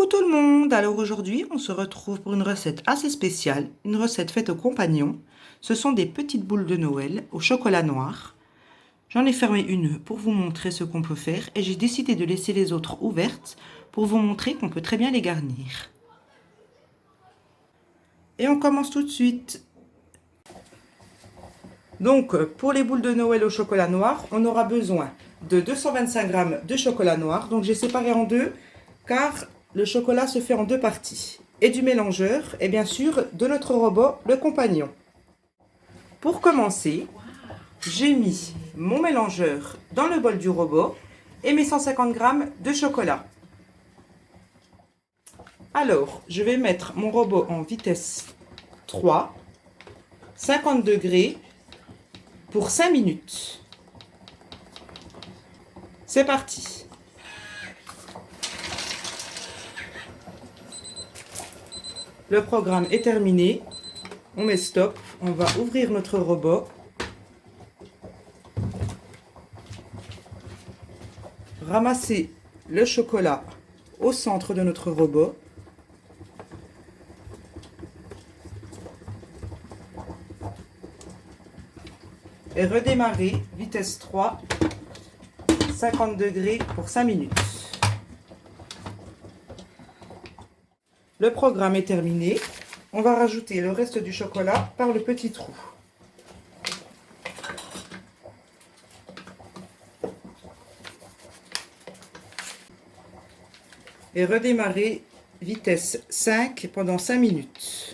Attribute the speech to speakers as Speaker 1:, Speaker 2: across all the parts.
Speaker 1: Coucou tout le monde! Alors aujourd'hui, on se retrouve pour une recette assez spéciale, une recette faite aux compagnons. Ce sont des petites boules de Noël au chocolat noir. J'en ai fermé une pour vous montrer ce qu'on peut faire et j'ai décidé de laisser les autres ouvertes pour vous montrer qu'on peut très bien les garnir. Et on commence tout de suite. Donc pour les boules de Noël au chocolat noir, on aura besoin de 225 g de chocolat noir. Donc j'ai séparé en deux car le chocolat se fait en deux parties. Et du mélangeur et bien sûr de notre robot, le compagnon. Pour commencer, j'ai mis mon mélangeur dans le bol du robot et mes 150 g de chocolat. Alors, je vais mettre mon robot en vitesse 3, 50 degrés pour 5 minutes. C'est parti. Le programme est terminé. On met stop. On va ouvrir notre robot. Ramasser le chocolat au centre de notre robot. Et redémarrer, vitesse 3, 50 degrés pour 5 minutes. Le programme est terminé. On va rajouter le reste du chocolat par le petit trou. Et redémarrer, vitesse 5 pendant 5 minutes.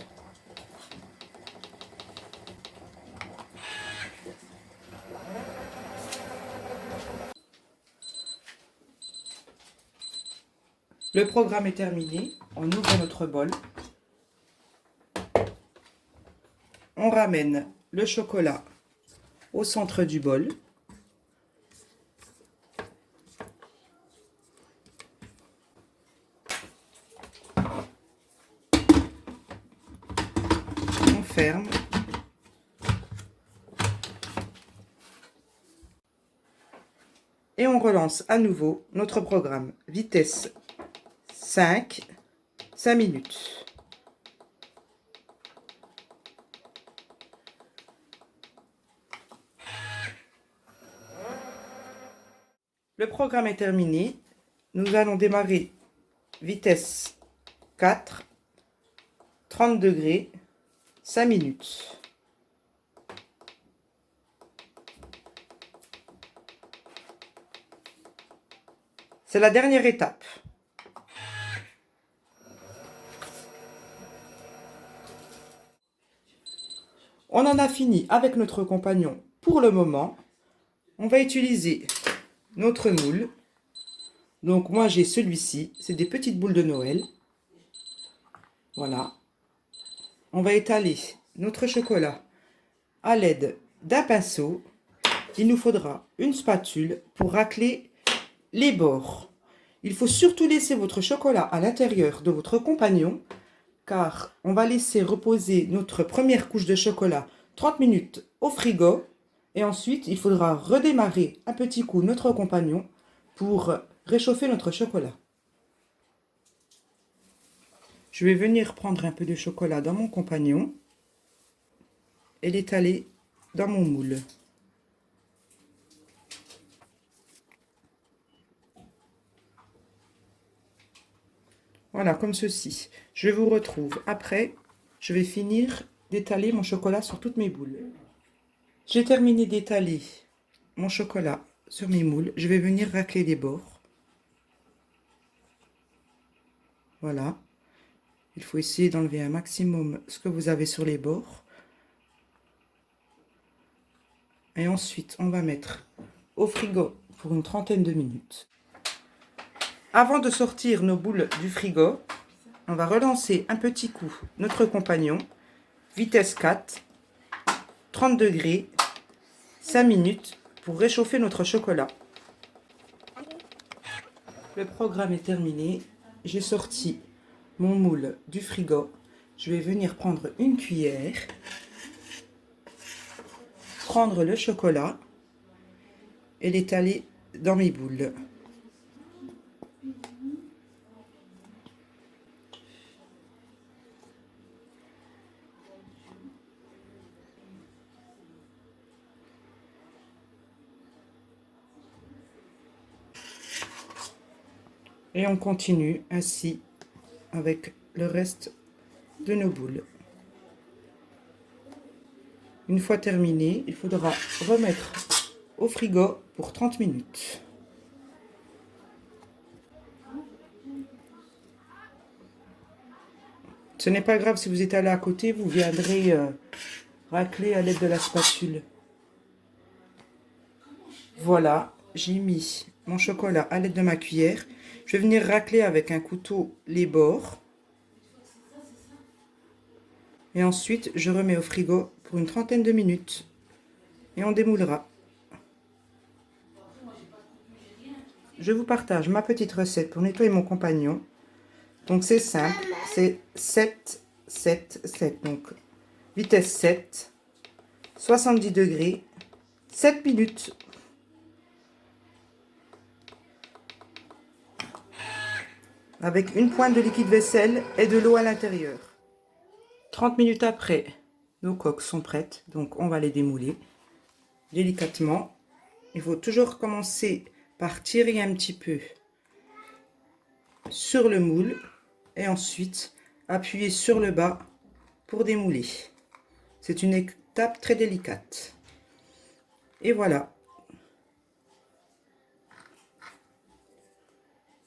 Speaker 1: Le programme est terminé. On ouvre notre bol. On ramène le chocolat au centre du bol. On ferme. Et on relance à nouveau notre programme. Vitesse 5 minutes. Le programme est terminé. Nous allons démarrer vitesse 4, 30 degrés, 5 minutes. C'est la dernière étape. On en a fini avec notre compagnon pour le moment. On va utiliser notre moule. Donc moi j'ai celui-ci, c'est des petites boules de Noël. Voilà. On va étaler notre chocolat à l'aide d'un pinceau. Il nous faudra une spatule pour racler les bords. Il faut surtout laisser votre chocolat à l'intérieur de votre compagnon car on va laisser reposer notre première couche de chocolat 30 minutes au frigo et ensuite il faudra redémarrer un petit coup notre compagnon pour réchauffer notre chocolat. Je vais venir prendre un peu de chocolat dans mon compagnon et l'étaler dans mon moule. Voilà, comme ceci. Je vous retrouve après. Je vais finir d'étaler mon chocolat sur toutes mes boules. J'ai terminé d'étaler mon chocolat sur mes moules. Je vais venir racler les bords. Voilà. Il faut essayer d'enlever un maximum ce que vous avez sur les bords. Et ensuite, on va mettre au frigo pour une trentaine de minutes. Avant de sortir nos boules du frigo, on va relancer un petit coup notre compagnon. Vitesse 4, 30 degrés, 5 minutes pour réchauffer notre chocolat. Le programme est terminé. J'ai sorti mon moule du frigo. Je vais venir prendre une cuillère, prendre le chocolat et l'étaler dans mes boules. Et on continue ainsi avec le reste de nos boules. Une fois terminé, il faudra remettre au frigo pour 30 minutes. Ce n'est pas grave si vous êtes allé à côté, vous viendrez racler à l'aide de la spatule. Voilà, j'ai mis mon chocolat à l'aide de ma cuillère. Je vais venir racler avec un couteau les bords. Et ensuite, je remets au frigo pour une trentaine de minutes. Et on démoulera. Je vous partage ma petite recette pour nettoyer mon compagnon. Donc c'est simple, c'est 7, 7, 7. Donc vitesse 7, 70 degrés, 7 minutes. Avec une pointe de liquide vaisselle et de l'eau à l'intérieur. 30 minutes après, nos coques sont prêtes, donc on va les démouler délicatement. Il faut toujours commencer par tirer un petit peu sur le moule et ensuite appuyer sur le bas pour démouler. C'est une étape très délicate. Et voilà.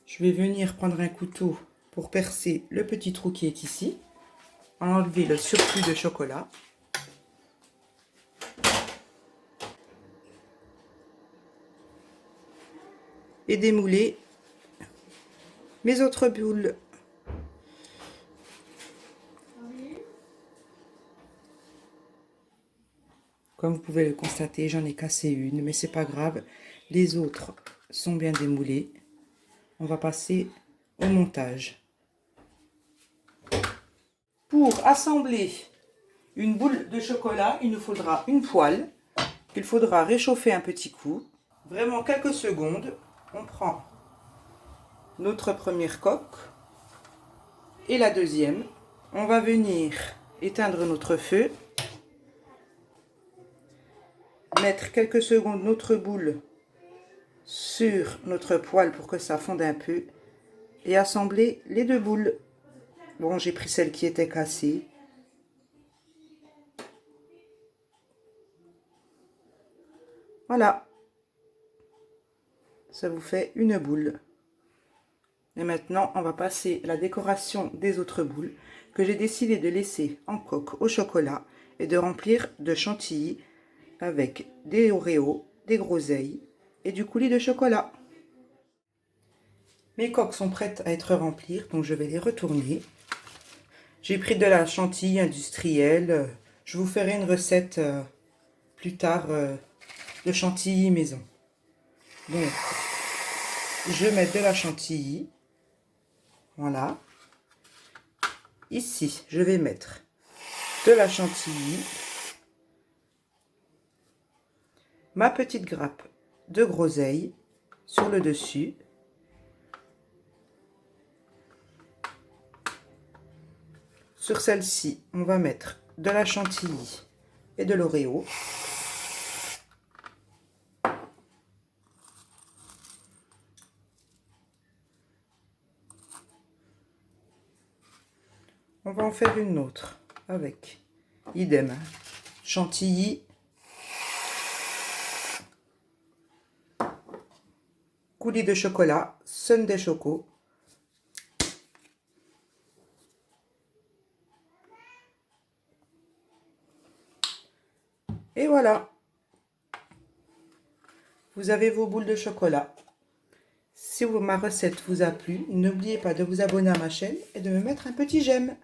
Speaker 1: Je vais venir prendre un couteau pour percer le petit trou qui est ici. Enlever le surplus de chocolat. Et démouler mes autres boules. Comme vous pouvez le constater, j'en ai cassé une, mais c'est pas grave. Les autres sont bien démoulées. On va passer au montage. Pour assembler une boule de chocolat, il nous faudra une poêle qu'il faudra réchauffer un petit coup. Vraiment quelques secondes. On prend notre première coque et la deuxième. On va venir éteindre notre feu. Mettre quelques secondes notre boule sur notre poêle pour que ça fonde un peu. Et assembler les deux boules. Bon, j'ai pris celle qui était cassée. Voilà. Ça vous fait une boule. Et maintenant, on va passer à la décoration des autres boules que j'ai décidé de laisser en coque au chocolat et de remplir de chantilly avec des Oreos, des groseilles et du coulis de chocolat. Mes coques sont prêtes à être remplies, donc je vais les retourner. J'ai pris de la chantilly industrielle. Je vous ferai une recette plus tard de chantilly maison. Donc, je mets de la chantilly. Voilà. Ici, je vais mettre de la chantilly. Ma petite grappe de groseille sur le dessus. Sur celle-ci, on va mettre de la chantilly et de l'Oreo. On va en faire une autre avec idem, chantilly, coulis de chocolat, sundae choco. Et voilà, vous avez vos boules de chocolat. Si ma recette vous a plu, n'oubliez pas de vous abonner à ma chaîne et de me mettre un petit j'aime.